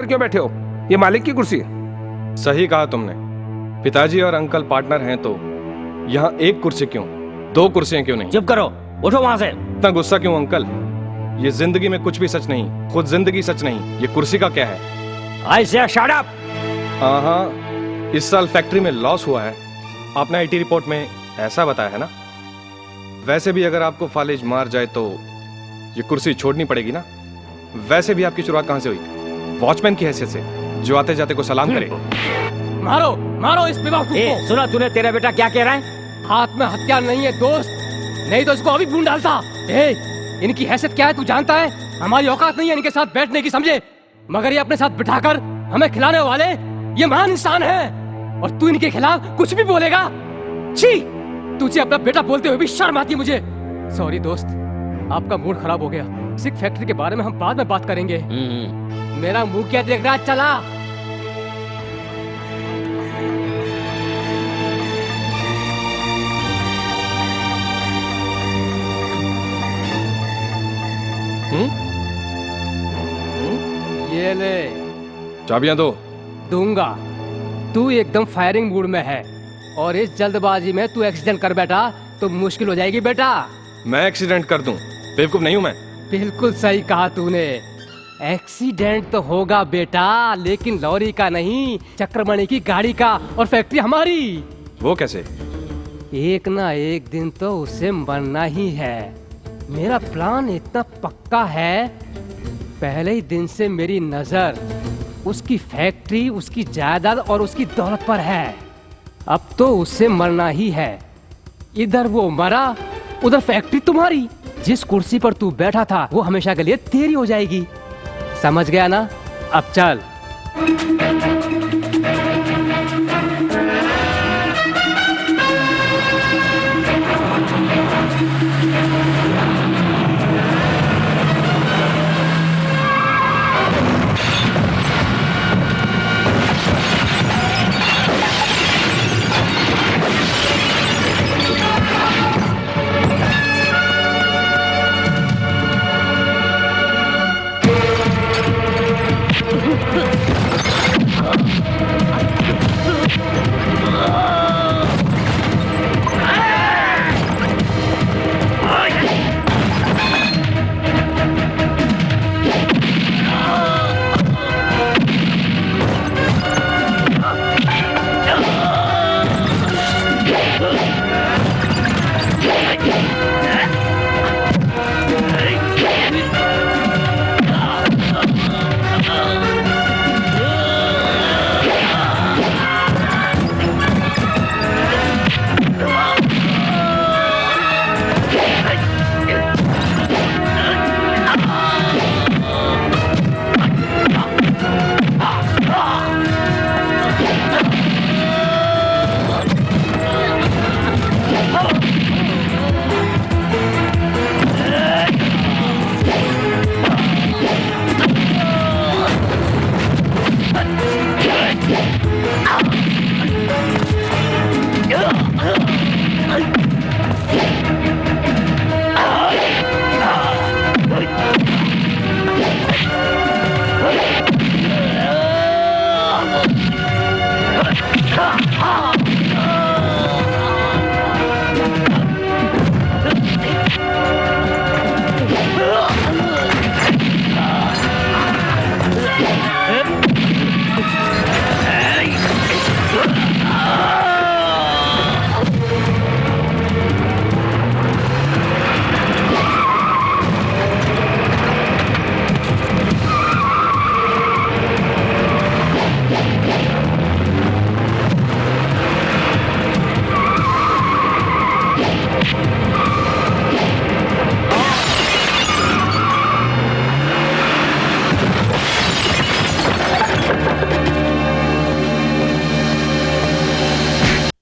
क्यों बैठे हो? ये मालिक की कुर्सी है। सही कहा तुमने। पिताजी और अंकल पार्टनर हैं तो यहाँ एक कुर्सी क्यों, दो कुर्सियां क्यों नहीं? चुप करो, उठो वहां से। इतना गुस्सा क्यों अंकल? ये जिंदगी में कुछ भी सच नहीं, खुद जिंदगी सच नहीं, ये कुर्सी का क्या है? आई से शट अप। हाँ, इस साल फैक्ट्री में लॉस हुआ है, आपने आईटी रिपोर्ट में ऐसा बताया है ना। वैसे भी अगर आपको फालिज मार जाए तो ये कुर्सी छोड़नी पड़ेगी ना। वैसे भी आपकी शुरुआत कहां से हुई? वॉचमैन की हैसियत से, जो आते जाते को सलाम करे। मारो मारो इस बेवकूफ को। सुना तूने, तेरा बेटा क्या कह रहा है? हाथ में हथियार नहीं है दोस्त, नहीं तो इसको अभी भून डालता। इनकी हैसियत क्या है तू जानता है? हमारी औकात नहीं है इनके साथ बैठने की, समझे? मगर ये अपने साथ बिठाकर हमें खिलाने वाले ये महान इंसान है, और तू इनके खिलाफ कुछ भी बोलेगा? छी, तुझे अपना बेटा बोलते हुए भी शर्म आती है मुझे। सॉरी दोस्त, आपका मूड खराब हो गया। सिक फैक्ट्री के बारे में हम बाद में बात करेंगे। मेरा मुंह क्या देख रहा है? चला। ये ले, चाबियां दो। दूंगा। तू एकदम फायरिंग मूड में है, और इस जल्दबाजी में तू एक्सीडेंट कर बैठा तो मुश्किल हो जाएगी बेटा। मैं एक्सीडेंट कर दूं? बेवकूफ नहीं हूं मैं। बिल्कुल सही कहा तूने। एक्सीडेंट तो होगा बेटा, लेकिन लॉरी का नहीं, चक्रमणि की गाड़ी का, और फैक्ट्री हमारी। वो कैसे? एक ना एक दिन तो उसे मरना ही है। मेरा प्लान इतना पक्का है, पहले ही दिन से मेरी नजर उसकी फैक्ट्री, उसकी जायदाद और उसकी दौलत पर है। अब तो उसे मरना ही है। इधर वो मरा, उधर फैक्ट्री तुम्हारी। जिस कुर्सी पर तू बैठा था वो हमेशा के लिए तेरी हो जाएगी। समझ गया ना? अब चल।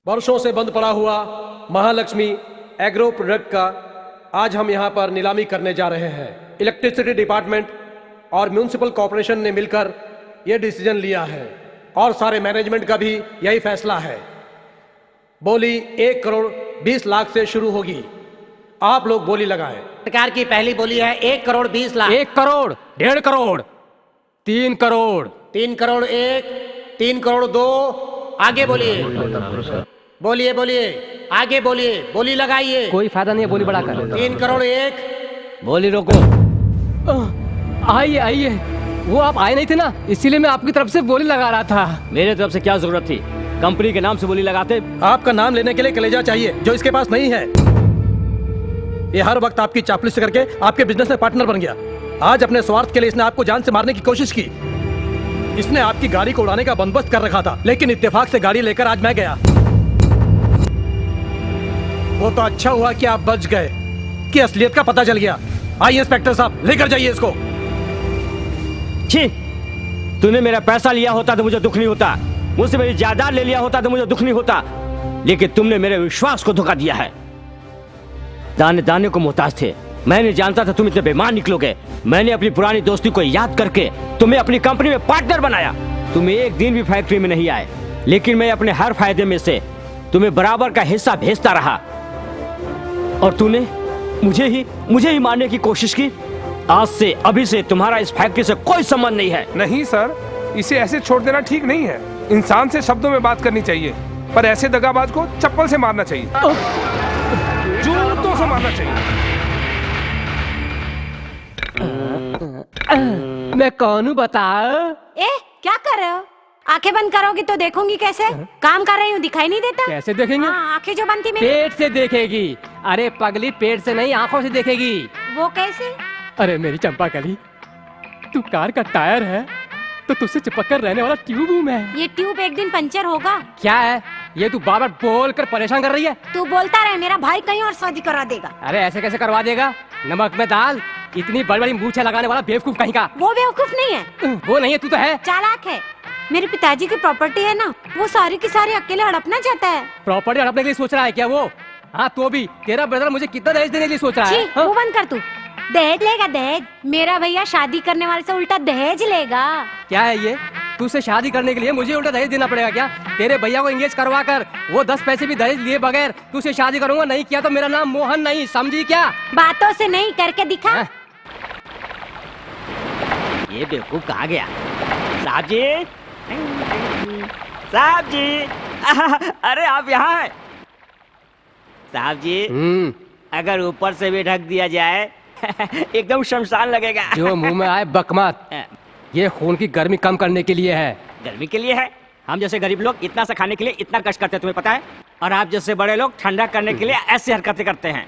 वर्षों से बंद पड़ा हुआ महालक्ष्मी एग्रो प्रोडक्ट का आज हम यहाँ पर नीलामी करने जा रहे हैं। इलेक्ट्रिसिटी डिपार्टमेंट और म्यूनिसिपल कॉर्पोरेशन ने मिलकर यह डिसीजन लिया है, और सारे मैनेजमेंट का भी यही फैसला है। बोली 1 करोड़ 20 लाख से शुरू होगी। आप लोग बोली लगाएं। सरकार की पहली बोली है 1 करोड़ 20 लाख। 1 करोड़, 1.5 करोड़, 3 करोड़, 3 करोड़ 1, 3 करोड़ 2, आगे बोलिए, बोलिए बोलिए, आगे बोलिए, बोली लगाइए। कोई फायदा नहीं है बोली बढ़ाकर। 3 करोड़ 1, बोली रोको। आइए आइए, वो आप आए नहीं थे ना, इसीलिए मैं आपकी तरफ से बोली लगा रहा था। मेरे तरफ से क्या जरूरत थी? कंपनी के नाम से बोली लगाते। आपका नाम लेने के लिए कलेजा चाहिए जो इसके पास नहीं है। ये हर वक्त आपकी चापलूसी करके आपके बिजनेस में पार्टनर बन गया। आज अपने स्वार्थ के लिए इसने आपको जान से मारने की कोशिश की। इसने आपकी गाड़ी को उड़ाने का बंदोबस्त कर रखा था, लेकिन इत्तेफाक से गाड़ी लेकर आज मैं गया। वो तो अच्छा हुआ कि आप बच गए, कि असलियत का पता चल गया। आइए इंस्पेक्टर साहब, लेकर जाइए इसको। छी, तूने मेरा पैसा लिया होता तो मुझे दुख नहीं होता, मुझसे मेरी जायदाद ले लिया होता तो मुझे दुख नहीं होता, लेकिन तुमने मेरे विश्वास को धोखा दिया है। दाने दाने को मोहताज थे। मैंने जानता था तुम इतने बेईमान निकलोगे। मैंने अपनी पुरानी दोस्ती को याद करके तुम्हें अपनी कंपनी में पार्टनर बनाया। तुम एक दिन भी फैक्ट्री में नहीं आए, लेकिन मैं अपने हर फायदे में से तुम्हें बराबर का हिस्सा भेजता रहा, और तूने मुझे ही मारने की कोशिश की। आज से, अभी से तुम्हारा इस फैक्ट्री से कोई संबंध नहीं है। नहीं सर, इसे ऐसे छोड़ देना ठीक नहीं है। इंसान से शब्दों में बात करनी चाहिए, पर ऐसे दगाबाज को चप्पल से मारना चाहिए, जूतों से मारना चाहिए। मैं कौन हूँ बता? ए, क्या कर रहे हो? आंखें बंद करोगी तो देखूंगी कैसे? काम कर रही हूँ, दिखाई नहीं देता? कैसे देखेंगे? हाँ, आंखें जो बंद थी मेरी। पेट से देखेगी। अरे पगली, पेट से नहीं आंखों से देखेगी। वो कैसे? अरे मेरी चंपा कली, तू कार का टायर है तो तुझसे चिपक कर रहने वाला ट्यूब हूँ मैं। ये ट्यूब एक दिन पंचर होगा। क्या है ये, तू बार बार बोल कर परेशान कर रही है? तू बोलता रहे, मेरा भाई कहीं और शादी करा देगा। अरे ऐसे कैसे करवा देगा? नमक में दाल, इतनी बड़ी बड़ी मूछें लगाने वाला बेवकूफ कहीं का। वो बेवकूफ नहीं है। वो नहीं है, तू तो है। चालाक है। मेरे पिताजी की प्रॉपर्टी है ना, वो सारी की सारी अकेले हड़पना चाहता है। प्रॉपर्टी हड़पने के लिए सोच रहा है क्या वो? हाँ तो भी तेरा ब्रदर मुझे कितना दहेज देने के लिए सोच रहा है? वो बंद कर तू। दहेज लेगा दहेज? मेरा भैया शादी करने वाले से उल्टा दहेज लेगा। क्या है ये? तुझसे शादी करने के लिए मुझे उल्टा दहेज देना पड़ेगा क्या? तेरे भैया को एंगेज करवा कर वो 10 पैसे भी दहेज लिए बगैर तुझसे शादी करूंगा। नहीं किया तो मेरा नाम मोहन नहीं, समझी क्या? बातों से नहीं, करके दिखा। ये बेवकूफ कहाँ गया? साहब जी, साहब जी, अरे आप यहाँ हैं? साहब जी, अगर ऊपर से भी ढक दिया जाए एकदम शमशान लगेगा। जो मुंह में आए बक मत। ये खून की गर्मी कम करने के लिए है। गर्मी के लिए है? हम जैसे गरीब लोग इतना सा खाने के लिए इतना कष्ट करते हैं, तुम्हें पता है? और आप जैसे बड़े लोग ठंडा करने के लिए ऐसी हरकतें करते हैं।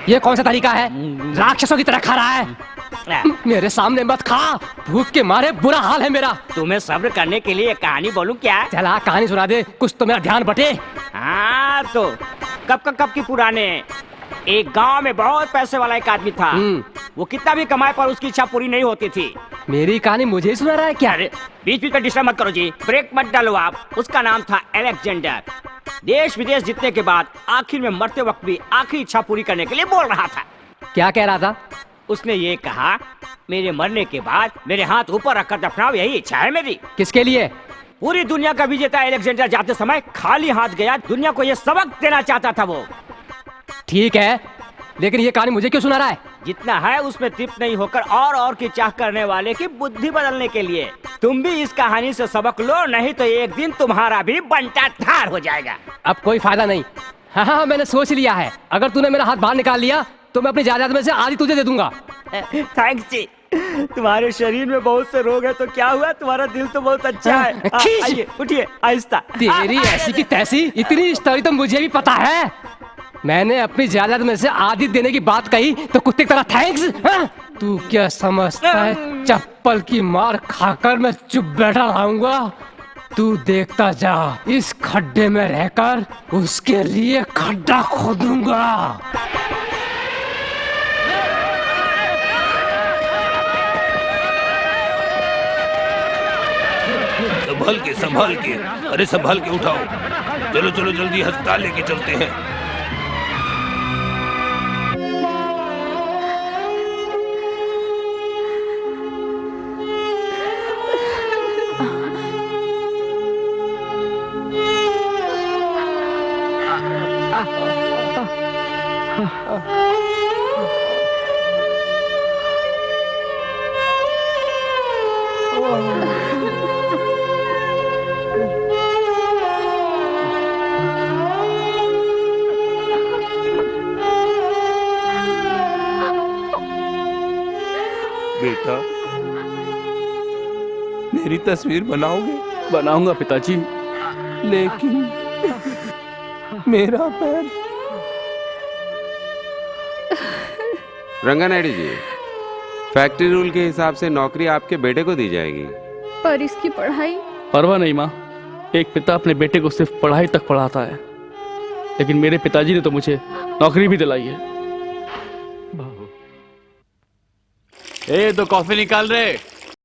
ये कौन सा तरीका है? राक्षसों की तरह खा रहा है। मेरे सामने मत खा, भूख के मारे बुरा हाल है मेरा। तुम्हें सब्र करने के लिए कहानी बोलूं क्या? चला कहानी सुना दे, कुछ तो मेरा ध्यान बटे। हाँ तो कब की पुराने। एक गांव में बहुत पैसे वाला एक आदमी था। वो कितना भी कमाए पर उसकी इच्छा पूरी नहीं होती थी। मेरी कहानी मुझे ही सुना रहा है क्या? अरे बीच बीच में डिस्टर्ब मत करो जी, ब्रेक मत डालो आप। उसका नाम था अलेक्जेंडर। देश विदेश जीतने के बाद आखिर में मरते वक्त भी आखिरी इच्छा पूरी करने के लिए बोल रहा था। क्या कह रहा था? उसने ये कहा, मेरे मरने के बाद मेरे हाथ ऊपर रखकर दफनाओ, यही इच्छा है मेरी। किसके लिए? पूरी दुनिया का विजेता अलेक्जेंडर जाते समय खाली हाथ गया। दुनिया को ये सबक देना चाहता था वो। ठीक है, लेकिन ये कहानी मुझे क्यों सुना रहा है? जितना है उसमें तृप्त नहीं होकर और की चाह करने वाले की बुद्धि बदलने के लिए। तुम भी इस कहानी से सबक लो, नहीं तो एक दिन तुम्हारा भी बंटा धार हो जाएगा। अब कोई फायदा नहीं। हाँ, मैंने सोच लिया है। अगर तूने मेरा हाथ बाहर निकाल लिया तो मैं अपनी जायदाद में से आधी तुझे दे दूंगा। थैंक्स जी। तुम्हारे शरीर में बहुत से रोग है तो क्या हुआ, तुम्हारा दिल तो बहुत अच्छा है। आइए उठिए आहिस्ता। तेरी ऐसी की तैसी इतनी स्टोरी तो मुझे भी पता है। मैंने अपनी जायदाद में से आधी देने की बात कही तो कुत्ते की तरह थैंक्स? तू क्या समझता है चप्पल की मार खाकर मैं चुप बैठा रहूंगा? तू देखता जा, इस खड्डे में रहकर उसके लिए खड्डा खोदूंगा। संभाल के, अरे संभाल के उठाओ। चलो चलो जल्दी अस्पताल लेके चलते हैं। बेटा, मेरी तस्वीर बनाओगे? बनाऊंगा पिताजी। लेकिन मेरा पैर। रंगानायडू जी, फैक्ट्री रूल के हिसाब से नौकरी आपके बेटे को दी जाएगी। पर इसकी पढ़ाई? परवाह नहीं माँ, एक पिता अपने बेटे को सिर्फ पढ़ाई तक पढ़ाता है, लेकिन मेरे पिताजी ने तो मुझे नौकरी भी दिलाई है। ए, तो कॉफी निकाल रहे।